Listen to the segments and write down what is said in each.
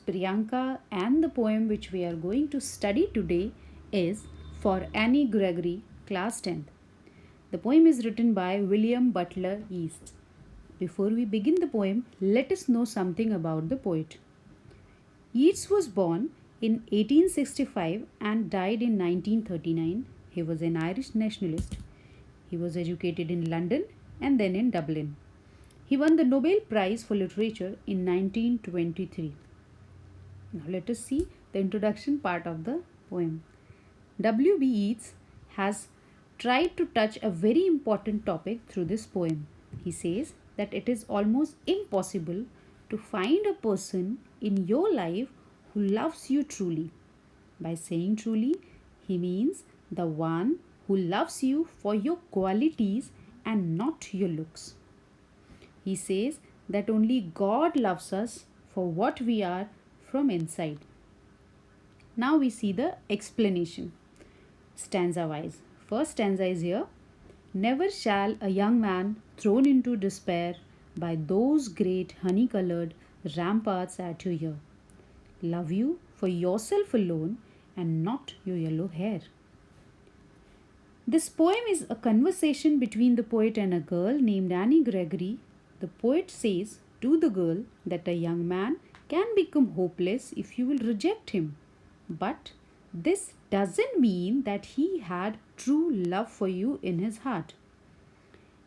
Priyanka, and the poem which we are going to study today is For Annie Gregory, Class 10th. The poem is written by William Butler Yeats. Before we begin the poem, let us know something about the poet. Yeats was born in 1865 and died in 1939. He was an Irish nationalist. He was educated in London and then in Dublin. He won the Nobel Prize for Literature in 1923. Now let us see the introduction part of the poem. W.B. Yeats has tried to touch a very important topic through this poem. He says that it is almost impossible to find a person in your life who loves you truly. By saying truly, he means the one who loves you for your qualities and not your looks. He says that only God loves us for what we are from inside. Now we see the explanation stanza wise. First stanza is here. Never shall a young man thrown into despair by those great honey-colored ramparts at your ear love you for yourself alone and not your yellow hair. This poem is a conversation between the poet and a girl named Annie Gregory. The poet says to the girl that a young man can become hopeless if you will reject him. But this doesn't mean that he had true love for you in his heart.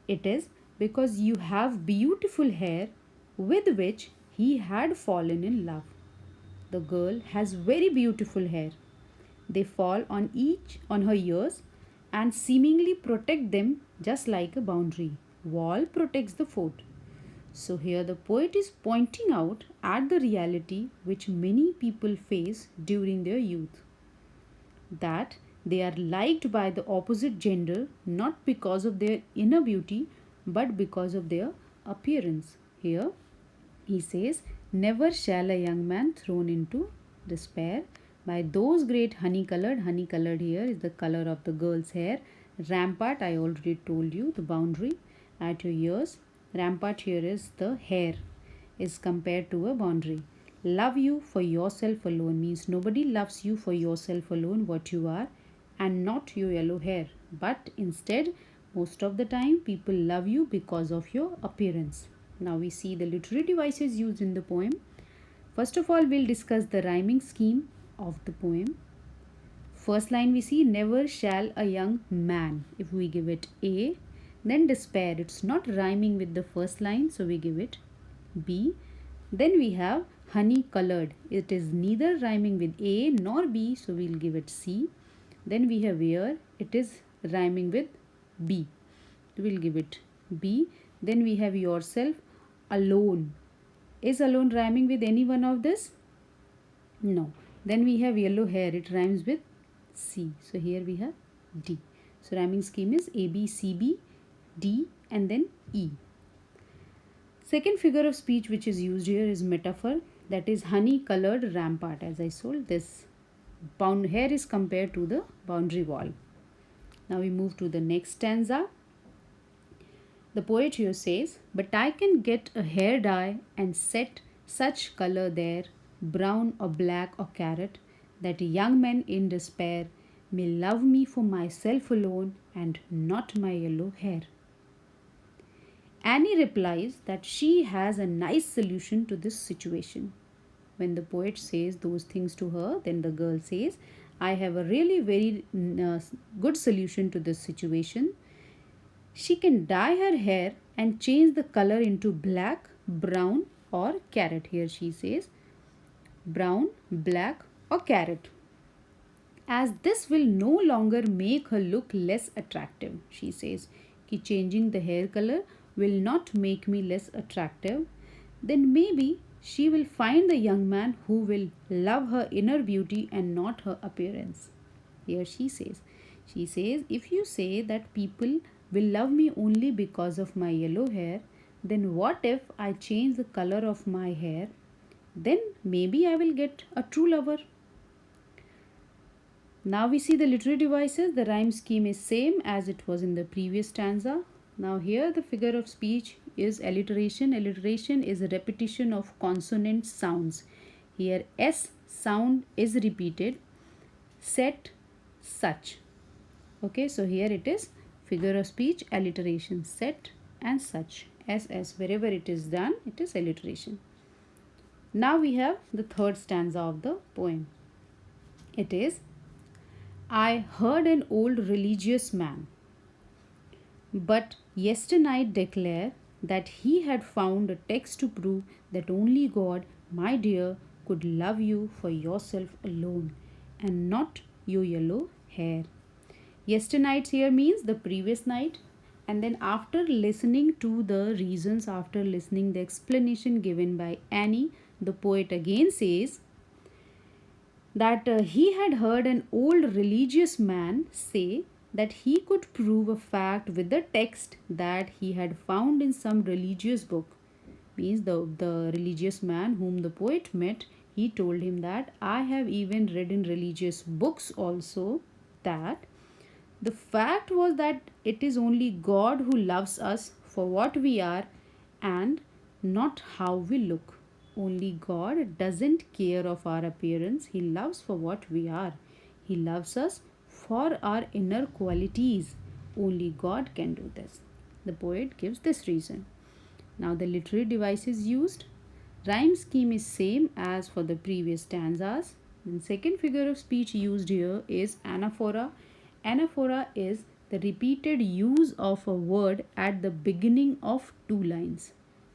It is because you have beautiful hair with which he had fallen in love. The girl has very beautiful hair. They fall on her ears and seemingly protect them just like a boundary. Wall protects the fort. So here the poet is pointing out at the reality which many people face during their youth. That they are liked by the opposite gender not because of their inner beauty but because of their appearance. Here he says, never shall a young man thrown into despair by those great honey-colored here is the color of the girl's hair. Rampart, I already told you, the boundary at your ears. Rampart here is the hair is compared to a boundary. Love you for yourself alone means nobody loves you for yourself alone, what you are, and not your yellow hair. But instead, most of the time, people love you because of your appearance. Now we see the literary devices used in the poem. First of all, we'll discuss the rhyming scheme of the poem. First line we see, never shall a young man. If we give it A, then despair. It's not rhyming with the first line, so we give it B. Then we have honey colored. It is neither rhyming with A nor B, so we'll give it C. Then we have where. It is rhyming with B. We'll give it B. Then we have yourself, alone. Is alone rhyming with any one of this? No. Then we have yellow hair. It rhymes with C. So here we have D. So rhyming scheme is A, B, C, B, D and then E. Second figure of speech which is used here is metaphor, that is honey colored rampart. As I told, this hair is compared to the boundary wall. Now we move to the next stanza. The poet here says, but I can get a hair dye and set such color there, brown or black or carrot, that young men in despair may love me for myself alone and not my yellow hair. Annie replies that she has a nice solution to this situation. When the poet says those things to her, then the girl says, I have a really very good solution to this situation. She can dye her hair and change the color into black, brown or carrot. Here she says brown, black or carrot. As this will no longer make her look less attractive, she says, कि changing the hair color will not make me less attractive, then maybe she will find the young man who will love her inner beauty and not her appearance. Here she says, if you say that people will love me only because of my yellow hair, then what if I change the color of my hair? Then maybe I will get a true lover. Now we see the literary devices. The rhyme scheme is same as it was in the previous stanza. Now here the figure of speech is alliteration. Alliteration is a repetition of consonant sounds. Here S sound is repeated. Set, such. Okay, so here it is figure of speech alliteration, set and such. SS, wherever it is done, it is alliteration. Now we have the third stanza of the poem. It is, I heard an old religious man, but yesternight declare that he had found a text to prove that only God, my dear, could love you for yourself alone and not your yellow hair. Yesternight here means the previous night, and then after listening to the reasons, after listening the explanation given by Annie, the poet again says that he had heard an old religious man say that he could prove a fact with the text that he had found in some religious book. Means the religious man whom the poet met, he told him that I have even read in religious books also that the fact was that it is only God who loves us for what we are and not how we look. Only God doesn't care of our appearance. He loves for what we are. He loves us for our inner qualities. Only God can do this. The poet gives this reason. Now the literary devices used. Rhyme scheme is same as for the previous stanzas. The second figure of speech used here is anaphora. Anaphora is the repeated use of a word at the beginning of two lines.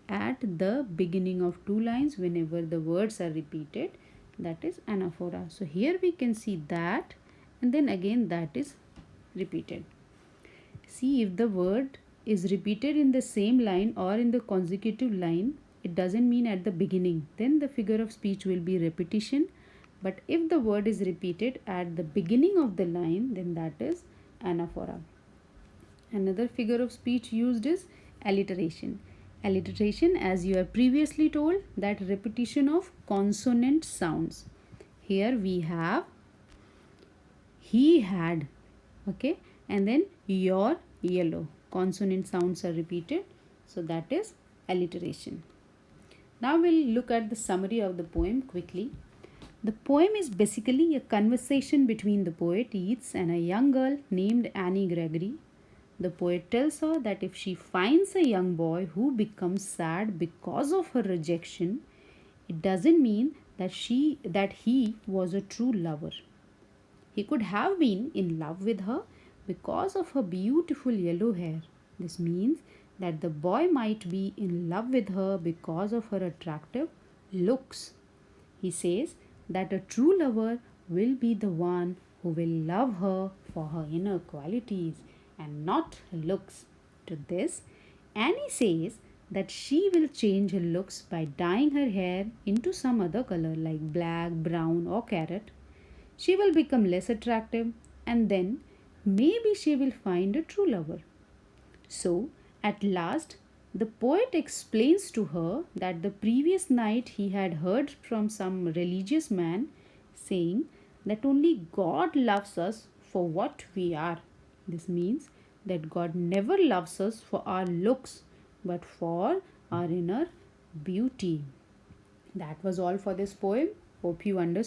At the beginning of two lines, whenever the words are repeated, that is anaphora. So here we can see that, and then again that is repeated. See, if the word is repeated in the same line or in the consecutive line, it doesn't mean at the beginning. Then the figure of speech will be repetition. But if the word is repeated at the beginning of the line, then that is anaphora. Another figure of speech used is alliteration. Alliteration, as you are previously told, that repetition of consonant sounds. Here we have he had, okay, and then your yellow. Consonant sounds are repeated, so that is alliteration. Now we'll look at the summary of the poem quickly. The poem is basically a conversation between the poet Yeats and a young girl named Annie Gregory. The poet tells her that if she finds a young boy who becomes sad because of her rejection, it doesn't mean that he was a true lover. He could have been in love with her because of her beautiful yellow hair. This means that the boy might be in love with her because of her attractive looks. He says that a true lover will be the one who will love her for her inner qualities and not her looks. To this, Annie says that she will change her looks by dyeing her hair into some other color like black, brown, or carrot. She will become less attractive and then maybe she will find a true lover. So, at last, the poet explains to her that the previous night he had heard from some religious man saying that only God loves us for what we are. This means that God never loves us for our looks but for our inner beauty. That was all for this poem. Hope you understood.